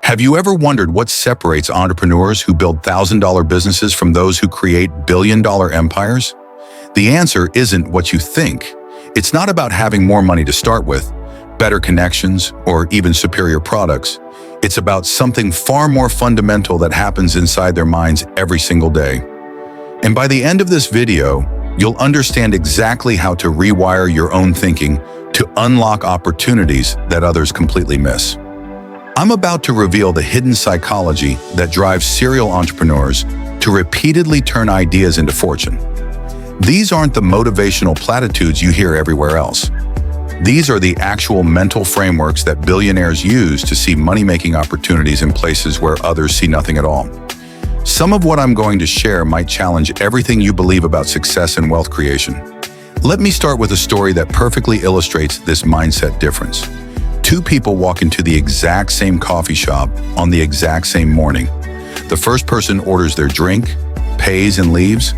Have you ever wondered what separates entrepreneurs who build $1,000 businesses from those who create billion-dollar empires? The answer isn't what you think. It's not about having more money to start with, better connections, or even superior products. It's about something far more fundamental that happens inside their minds every single day. And by the end of this video, you'll understand exactly how to rewire your own thinking to unlock opportunities that others completely miss. I'm about to reveal the hidden psychology that drives serial entrepreneurs to repeatedly turn ideas into fortune. These aren't the motivational platitudes you hear everywhere else. These are the actual mental frameworks that billionaires use to see money-making opportunities in places where others see nothing at all. Some of what I'm going to share might challenge everything you believe about success and wealth creation. Let me start with a story that perfectly illustrates this mindset difference. Two people walk into the exact same coffee shop on the exact same morning. The first person orders their drink, pays, and leaves.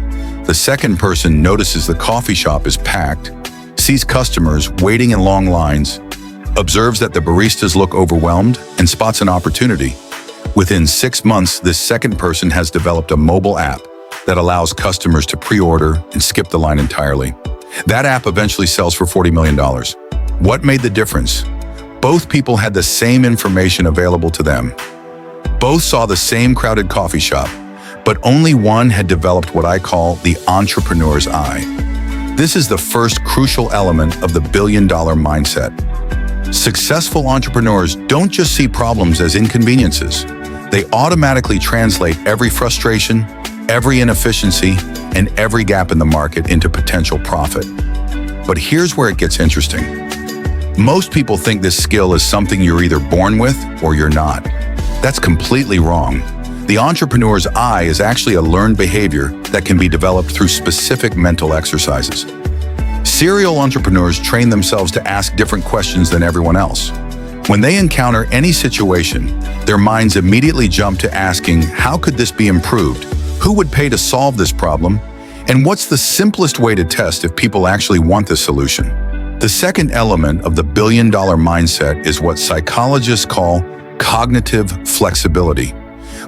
The second person notices the coffee shop is packed, sees customers waiting in long lines, observes that the baristas look overwhelmed, and spots an opportunity. Within 6 months, this second person has developed a mobile app that allows customers to pre-order and skip the line entirely. That app eventually sells for $40 million. What made the difference? Both people had the same information available to them. Both saw the same crowded coffee shop, but only one had developed what I call the entrepreneur's eye. This is the first crucial element of the billion-dollar mindset. Successful entrepreneurs don't just see problems as inconveniences. They automatically translate every frustration, every inefficiency, and every gap in the market into potential profit. But here's where it gets interesting. Most people think this skill is something you're either born with or you're not. That's completely wrong. The entrepreneur's eye is actually a learned behavior that can be developed through specific mental exercises. Serial entrepreneurs train themselves to ask different questions than everyone else. When they encounter any situation, their minds immediately jump to asking, how could this be improved? Who would pay to solve this problem? And what's the simplest way to test if people actually want this solution? The second element of the billion-dollar mindset is what psychologists call cognitive flexibility.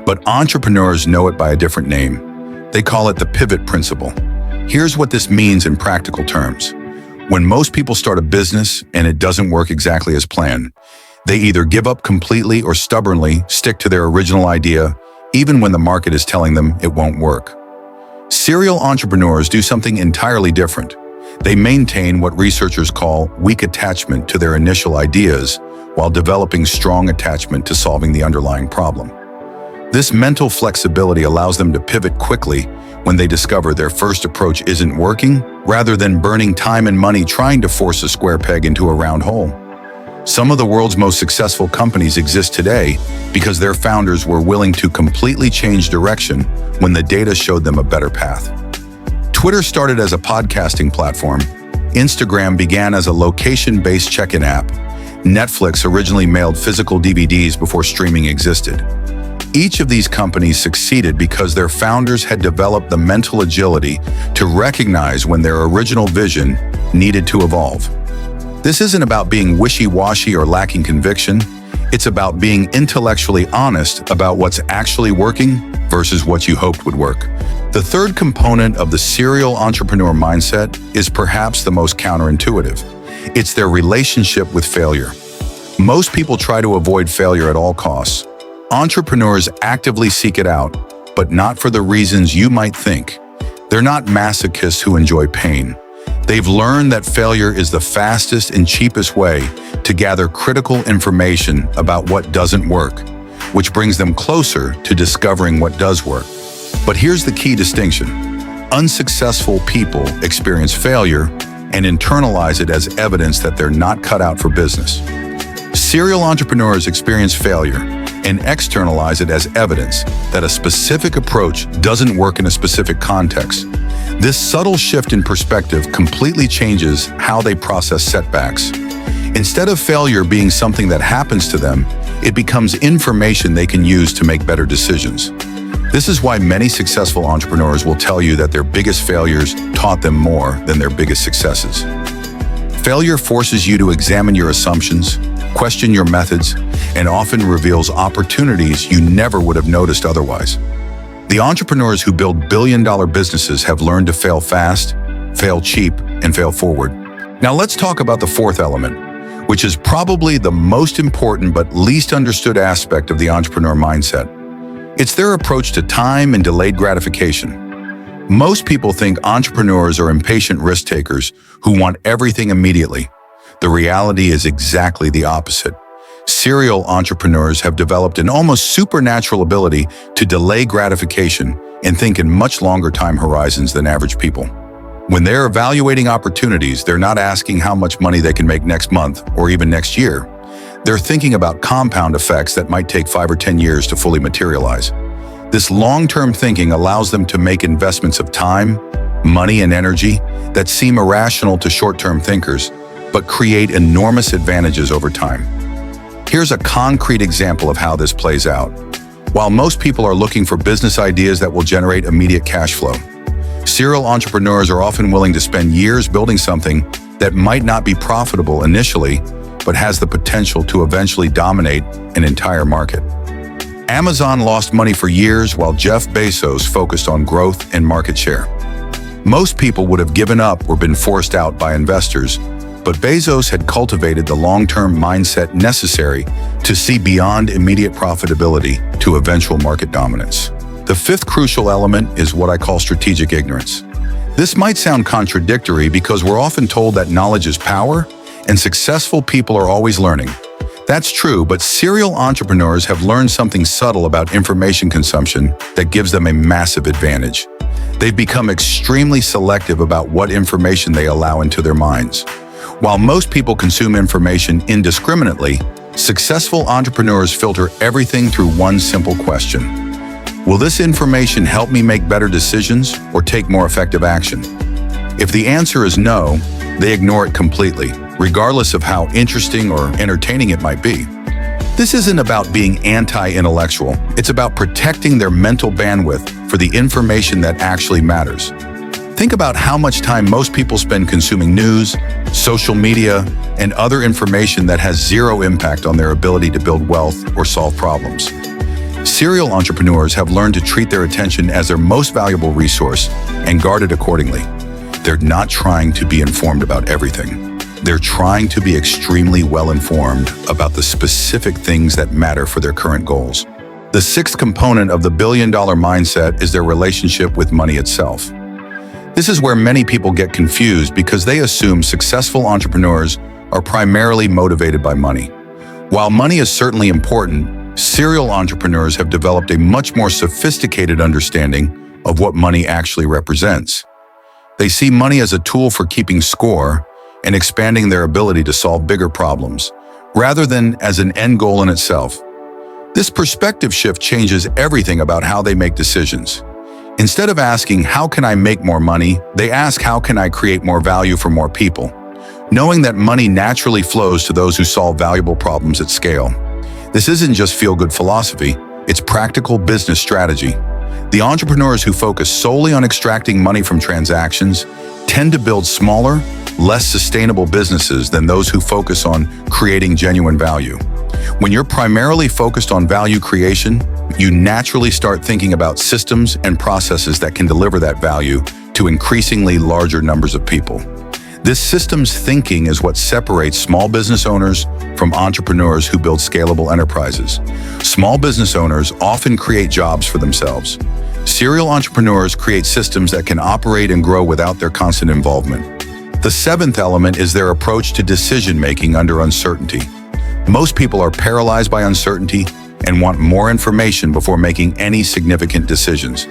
But entrepreneurs know it by a different name. They call it the pivot principle. Here's what this means in practical terms. When most people start a business and it doesn't work exactly as planned, they either give up completely or stubbornly stick to their original idea, even when the market is telling them it won't work. Serial entrepreneurs do something entirely different. They maintain what researchers call weak attachment to their initial ideas while developing strong attachment to solving the underlying problem. This mental flexibility allows them to pivot quickly when they discover their first approach isn't working, rather than burning time and money trying to force a square peg into a round hole. Some of the world's most successful companies exist today because their founders were willing to completely change direction when the data showed them a better path. Twitter started as a podcasting platform. Instagram began as a location-based check-in app. Netflix originally mailed physical DVDs before streaming existed. Each of these companies succeeded because their founders had developed the mental agility to recognize when their original vision needed to evolve. This isn't about being wishy-washy or lacking conviction. It's about being intellectually honest about what's actually working versus what you hoped would work. The third component of the serial entrepreneur mindset is perhaps the most counterintuitive. It's their relationship with failure. Most people try to avoid failure at all costs. Entrepreneurs actively seek it out, but not for the reasons you might think. They're not masochists who enjoy pain. They've learned that failure is the fastest and cheapest way to gather critical information about what doesn't work, which brings them closer to discovering what does work. But here's the key distinction. Unsuccessful people experience failure and internalize it as evidence that they're not cut out for business. Serial entrepreneurs experience failure and externalize it as evidence that a specific approach doesn't work in a specific context. This subtle shift in perspective completely changes how they process setbacks. Instead of failure being something that happens to them, it becomes information they can use to make better decisions. This is why many successful entrepreneurs will tell you that their biggest failures taught them more than their biggest successes. Failure forces you to examine your assumptions, question your methods, and often reveals opportunities you never would have noticed otherwise. The entrepreneurs who build billion-dollar businesses have learned to fail fast, fail cheap, and fail forward. Now let's talk about the fourth element, which is probably the most important but least understood aspect of the entrepreneur mindset. It's their approach to time and delayed gratification. Most people think entrepreneurs are impatient risk-takers who want everything immediately. The reality is exactly the opposite. Serial entrepreneurs have developed an almost supernatural ability to delay gratification and think in much longer time horizons than average people. When they're evaluating opportunities, they're not asking how much money they can make next month or even next year. They're thinking about compound effects that might take 5 or 10 years to fully materialize. This long-term thinking allows them to make investments of time, money, and energy that seem irrational to short-term thinkers, but create enormous advantages over time. Here's a concrete example of how this plays out. While most people are looking for business ideas that will generate immediate cash flow, serial entrepreneurs are often willing to spend years building something that might not be profitable initially, but has the potential to eventually dominate an entire market. Amazon lost money for years while Jeff Bezos focused on growth and market share. Most people would have given up or been forced out by investors, but Bezos had cultivated the long-term mindset necessary to see beyond immediate profitability to eventual market dominance. The fifth crucial element is what I call strategic ignorance. This might sound contradictory because we're often told that knowledge is power and successful people are always learning. That's true, but serial entrepreneurs have learned something subtle about information consumption that gives them a massive advantage. They've become extremely selective about what information they allow into their minds. While most people consume information indiscriminately, successful entrepreneurs filter everything through one simple question. Will this information help me make better decisions or take more effective action? If the answer is no, they ignore it completely, regardless of how interesting or entertaining it might be. This isn't about being anti-intellectual. It's about protecting their mental bandwidth for the information that actually matters. Think about how much time most people spend consuming news, social media, and other information that has zero impact on their ability to build wealth or solve problems. Serial entrepreneurs have learned to treat their attention as their most valuable resource and guard it accordingly. They're not trying to be informed about everything. They're trying to be extremely well-informed about the specific things that matter for their current goals. The sixth component of the billion-dollar mindset is their relationship with money itself. This is where many people get confused because they assume successful entrepreneurs are primarily motivated by money. While money is certainly important, serial entrepreneurs have developed a much more sophisticated understanding of what money actually represents. They see money as a tool for keeping score and expanding their ability to solve bigger problems, rather than as an end goal in itself. This perspective shift changes everything about how they make decisions. Instead of asking, how can I make more money, they ask, how can I create more value for more people? Knowing that money naturally flows to those who solve valuable problems at scale. This isn't just feel-good philosophy, it's practical business strategy. The entrepreneurs who focus solely on extracting money from transactions tend to build smaller, less sustainable businesses than those who focus on creating genuine value. When you're primarily focused on value creation, you naturally start thinking about systems and processes that can deliver that value to increasingly larger numbers of people. This systems thinking is what separates small business owners from entrepreneurs who build scalable enterprises. Small business owners often create jobs for themselves. Serial entrepreneurs create systems that can operate and grow without their constant involvement. The seventh element is their approach to decision-making under uncertainty. Most people are paralyzed by uncertainty and want more information before making any significant decisions.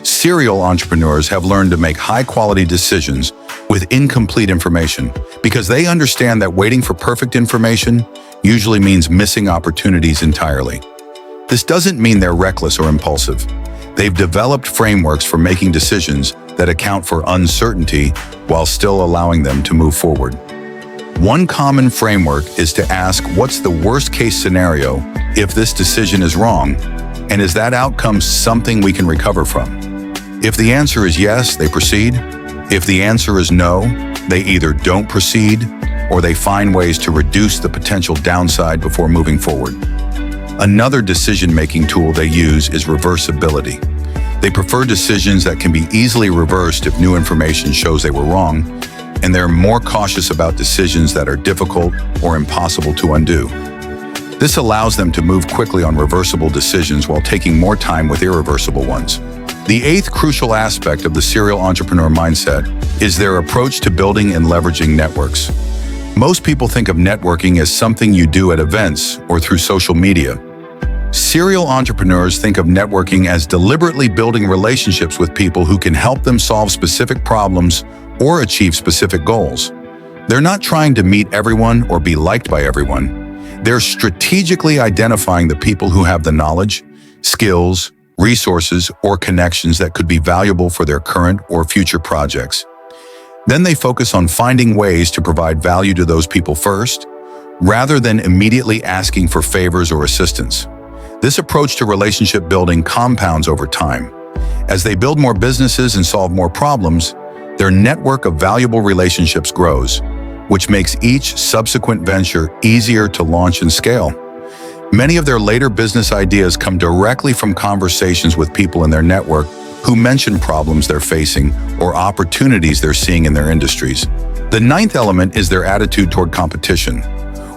Serial entrepreneurs have learned to make high-quality decisions with incomplete information because they understand that waiting for perfect information usually means missing opportunities entirely. This doesn't mean they're reckless or impulsive. They've developed frameworks for making decisions that account for uncertainty while still allowing them to move forward. One common framework is to ask, what's the worst-case scenario if this decision is wrong, and is that outcome something we can recover from? If the answer is yes, they proceed. If the answer is no, they either don't proceed or they find ways to reduce the potential downside before moving forward. Another decision-making tool they use is reversibility. They prefer decisions that can be easily reversed if new information shows they were wrong, and they're more cautious about decisions that are difficult or impossible to undo. This allows them to move quickly on reversible decisions while taking more time with irreversible ones. The eighth crucial aspect of the serial entrepreneur mindset is their approach to building and leveraging networks. Most people think of networking as something you do at events or through social media. Serial entrepreneurs think of networking as deliberately building relationships with people who can help them solve specific problems or achieve specific goals. They're not trying to meet everyone or be liked by everyone. They're strategically identifying the people who have the knowledge, skills, resources, or connections that could be valuable for their current or future projects. Then they focus on finding ways to provide value to those people first, rather than immediately asking for favors or assistance. This approach to relationship building compounds over time. As they build more businesses and solve more problems, their network of valuable relationships grows, which makes each subsequent venture easier to launch and scale. Many of their later business ideas come directly from conversations with people in their network who mention problems they're facing or opportunities they're seeing in their industries. The ninth element is their attitude toward competition.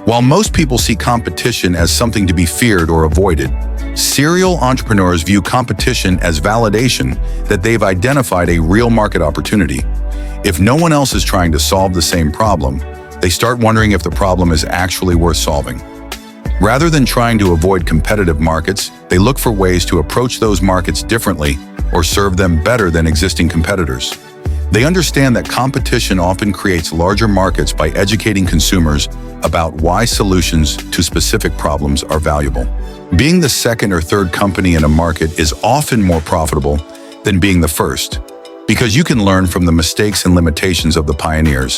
While most people see competition as something to be feared or avoided, serial entrepreneurs view competition as validation that they've identified a real market opportunity. If no one else is trying to solve the same problem, they start wondering if the problem is actually worth solving. Rather than trying to avoid competitive markets, they look for ways to approach those markets differently or serve them better than existing competitors. They understand that competition often creates larger markets by educating consumers about why solutions to specific problems are valuable. Being the second or third company in a market is often more profitable than being the first, because you can learn from the mistakes and limitations of the pioneers.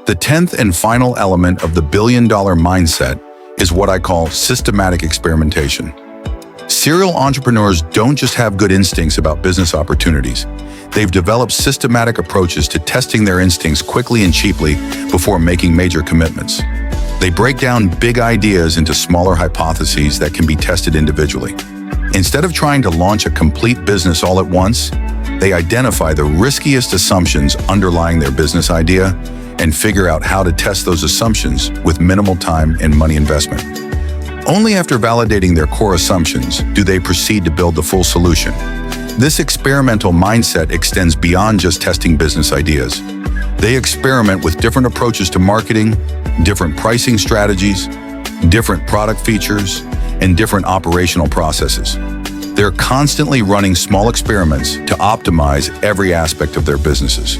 The 10th and final element of the billion-dollar mindset is what I call systematic experimentation. Serial entrepreneurs don't just have good instincts about business opportunities. They've developed systematic approaches to testing their instincts quickly and cheaply before making major commitments. They break down big ideas into smaller hypotheses that can be tested individually. Instead of trying to launch a complete business all at once, they identify the riskiest assumptions underlying their business idea and figure out how to test those assumptions with minimal time and money investment. Only after validating their core assumptions do they proceed to build the full solution. This experimental mindset extends beyond just testing business ideas. They experiment with different approaches to marketing, different pricing strategies, different product features, and different operational processes. They're constantly running small experiments to optimize every aspect of their businesses.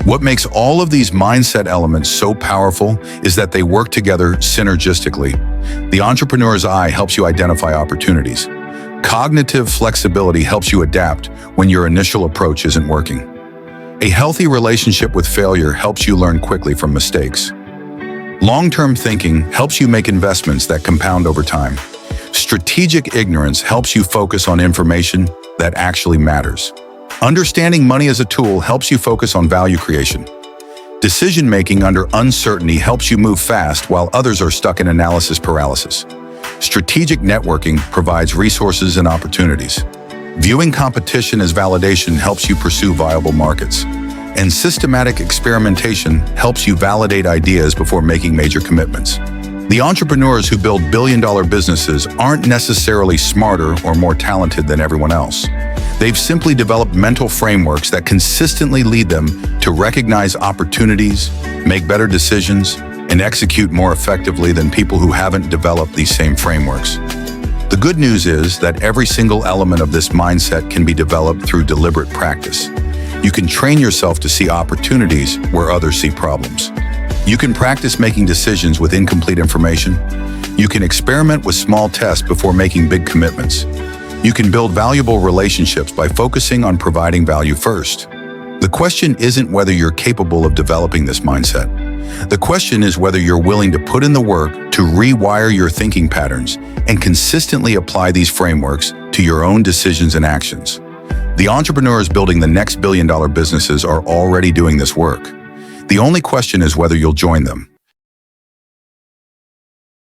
What makes all of these mindset elements so powerful is that they work together synergistically. The entrepreneur's eye helps you identify opportunities. Cognitive flexibility helps you adapt when your initial approach isn't working. A healthy relationship with failure helps you learn quickly from mistakes. Long-term thinking helps you make investments that compound over time. Strategic ignorance helps you focus on information that actually matters. Understanding money as a tool helps you focus on value creation. Decision-making under uncertainty helps you move fast while others are stuck in analysis paralysis. Strategic networking provides resources and opportunities. Viewing competition as validation helps you pursue viable markets. And systematic experimentation helps you validate ideas before making major commitments. The entrepreneurs who build billion-dollar businesses aren't necessarily smarter or more talented than everyone else. They've simply developed mental frameworks that consistently lead them to recognize opportunities, make better decisions, and execute more effectively than people who haven't developed these same frameworks. The good news is that every single element of this mindset can be developed through deliberate practice. You can train yourself to see opportunities where others see problems. You can practice making decisions with incomplete information. You can experiment with small tests before making big commitments. You can build valuable relationships by focusing on providing value first. The question isn't whether you're capable of developing this mindset. The question is whether you're willing to put in the work to rewire your thinking patterns and consistently apply these frameworks to your own decisions and actions. The entrepreneurs building the next billion-dollar businesses are already doing this work. The only question is whether you'll join them.